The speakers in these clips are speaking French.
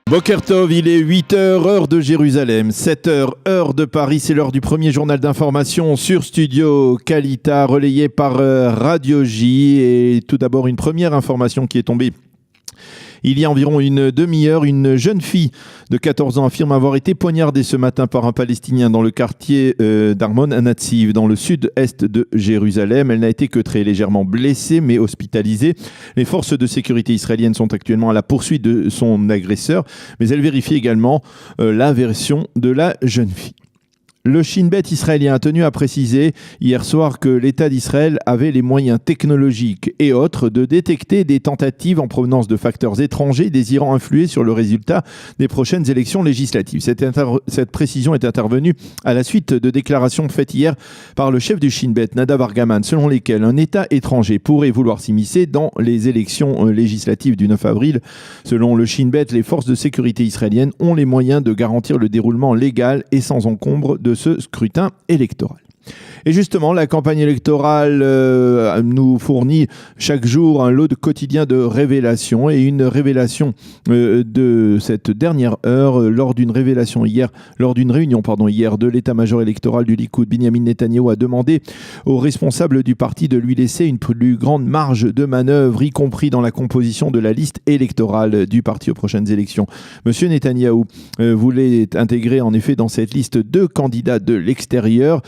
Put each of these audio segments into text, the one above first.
Boker Tov, il est 8h, heure de Jérusalem, 7h, heure de Paris. C'est l'heure du premier journal d'information sur Studio Kalita, relayé par Radio J. Et tout d'abord, une première information qui est tombée il y a environ une demi-heure. Une jeune fille de 14 ans affirme avoir été poignardée ce matin par un Palestinien dans le quartier d'Armon Hanatziv, dans le sud-est de Jérusalem. Elle n'a été que très légèrement blessée, mais hospitalisée. Les forces de sécurité israéliennes sont actuellement à la poursuite de son agresseur, mais elles vérifient également la version de la jeune fille. Le Shin Bet israélien a tenu à préciser hier soir que l'État d'Israël avait les moyens technologiques et autres de détecter des tentatives en provenance de facteurs étrangers désirant influer sur le résultat des prochaines élections législatives. Cette précision est intervenue à la suite de déclarations faites hier par le chef du Shin Bet, Nadav Argaman, selon lesquelles un État étranger pourrait vouloir s'immiscer dans les élections législatives du 9 avril. Selon le Shin Bet, les forces de sécurité israéliennes ont les moyens de garantir le déroulement légal et sans encombre de ce scrutin électoral. Et justement, la campagne électorale nous fournit chaque jour un lot de quotidien de révélations, et une révélation de cette dernière heure lors d'une réunion hier de l'état-major électoral du Likoud. Binyamin Netanyahou a demandé aux responsables du parti de lui laisser une plus grande marge de manœuvre, y compris dans la composition de la liste électorale du parti aux prochaines élections. Monsieur Netanyahou voulait intégrer en effet dans cette liste 2 candidats de l'extérieur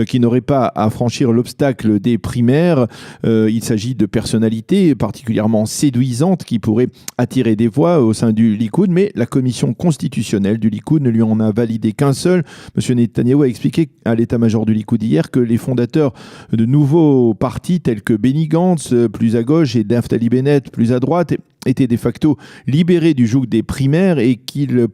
qui n'auraient pas à franchir l'obstacle des primaires. Il s'agit de personnalités particulièrement séduisantes qui pourraient attirer des voix au sein du Likoud, mais la commission constitutionnelle du Likoud ne lui en a validé qu'un seul. M. Netanyahou a expliqué à l'état-major du Likoud hier que les fondateurs de nouveaux partis tels que Benny Gantz, plus à gauche, et Naftali Bennett, plus à droite, étaient de facto libérés du joug des primaires et qu'ils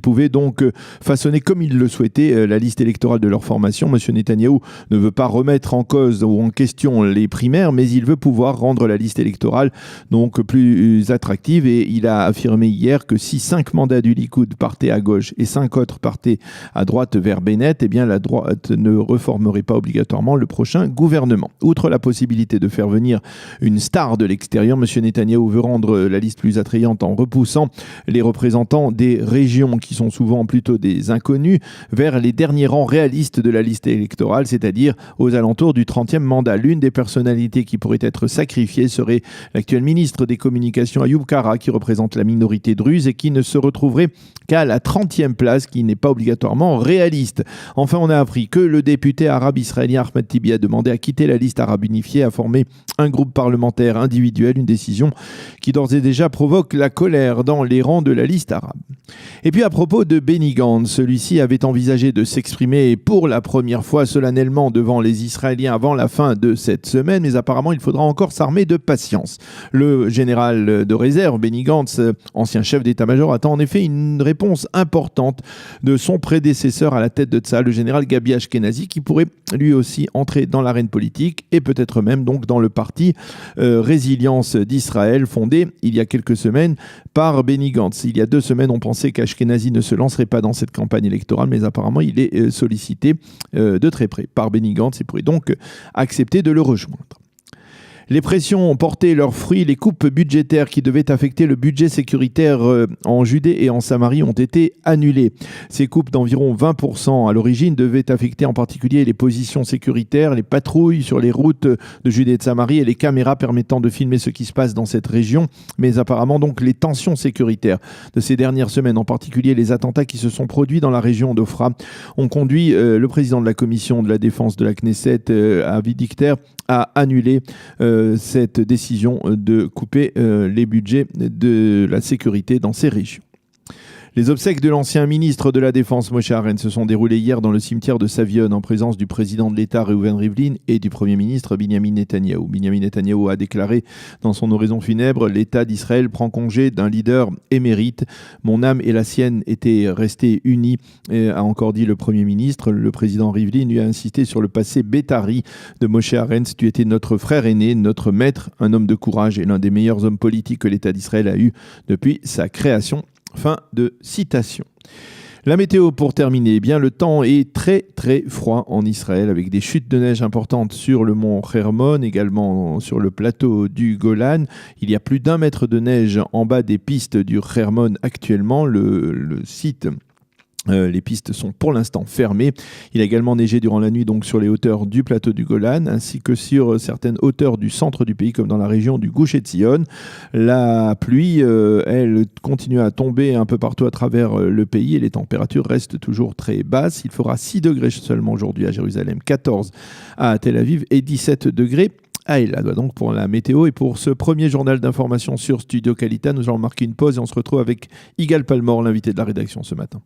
pouvaient donc façonner comme ils le souhaitaient la liste électorale de leur formation. Monsieur Netanyahou ne veut pas remettre en cause ou en question les primaires, mais il veut pouvoir rendre la liste électorale donc plus attractive, et il a affirmé hier que si 5 mandats du Likoud partaient à gauche et 5 autres partaient à droite vers Bennett, eh bien la droite ne reformerait pas obligatoirement le prochain gouvernement. Outre la possibilité de faire venir une star de l'extérieur, monsieur Netanyahou veut rendre la liste plus attrayante en repoussant les représentants des régions qui sont souvent plutôt des inconnus vers les derniers rangs réalistes de la liste électorale, c'est-à-dire aux alentours du 30e mandat. L'une des personnalités qui pourrait être sacrifiée serait l'actuel ministre des Communications Ayoub Kara, qui représente la minorité druze et qui ne se retrouverait qu'à la 30e place, qui n'est pas obligatoirement réaliste. Enfin, on a appris que le député arabe israélien Ahmed Tibi a demandé à quitter la liste arabe unifiée, à former un groupe parlementaire individuel, une décision qui d'ores et déjà provoque la colère dans les rangs de la liste arabe. Et puis à propos de Benny Gantz, celui-ci avait envisagé de s'exprimer pour la première fois solennellement devant les Israéliens avant la fin de cette semaine, mais apparemment il faudra encore s'armer de patience. Le général de réserve Benny Gantz, ancien chef d'état-major, attend en effet une réponse importante de son prédécesseur à la tête de Tsahal, le général Gabi Ashkenazi, qui pourrait lui aussi entrer dans l'arène politique et peut-être même donc dans le parti Résilience d'Israël, fondé il y a quelques semaines par Benny Gantz. Il y a 2 semaines, on pensait qu'Ashkenazi ne se lancerait pas dans cette campagne électorale, mais apparemment il est sollicité de très près par Benny Gantz et pourrait donc accepter de le rejoindre. Les pressions ont porté leurs fruits. Les coupes budgétaires qui devaient affecter le budget sécuritaire en Judée et en Samarie ont été annulées. Ces coupes d'environ 20% à l'origine devaient affecter en particulier les positions sécuritaires, les patrouilles sur les routes de Judée et de Samarie et les caméras permettant de filmer ce qui se passe dans cette région. Mais apparemment donc les tensions sécuritaires de ces dernières semaines, en particulier les attentats qui se sont produits dans la région d'Ofra, ont conduit le président de la commission de la défense de la Knesset, Avi Dichter, à annuler cette décision de couper les budgets de la sécurité dans ces régions. Les obsèques de l'ancien ministre de la Défense Moshe Aaron se sont déroulées hier dans le cimetière de Savion en présence du président de l'État Reuven Rivlin et du Premier ministre Binyamin Netanyahou. Binyamin Netanyahou a déclaré dans son oraison funèbre « L'État d'Israël prend congé d'un leader émérite. Mon âme et la sienne étaient restées unies », a encore dit le Premier ministre. Le président Rivlin lui a insisté sur le passé bétari de Moshe Aaron. « Tu étais notre frère aîné, notre maître, un homme de courage et l'un des meilleurs hommes politiques que l'État d'Israël a eu depuis sa création ». Fin de citation. La météo pour terminer, eh bien le temps est très très froid en Israël avec des chutes de neige importantes sur le mont Hermon, également sur le plateau du Golan. Il y a plus d'1 mètre de neige en bas des pistes du Hermon actuellement. Le site les pistes sont pour l'instant fermées. Il a également neigé durant la nuit donc sur les hauteurs du plateau du Golan ainsi que sur certaines hauteurs du centre du pays comme dans la région du Gush Etzion. La pluie, elle continue à tomber un peu partout à travers le pays et les températures restent toujours très basses. Il fera 6 degrés seulement aujourd'hui à Jérusalem, 14 à Tel Aviv et 17 degrés à Eilat. Donc pour la météo et pour ce premier journal d'information sur Studio Kalita, nous allons marquer une pause et on se retrouve avec Igal Palmore, l'invité de la rédaction ce matin.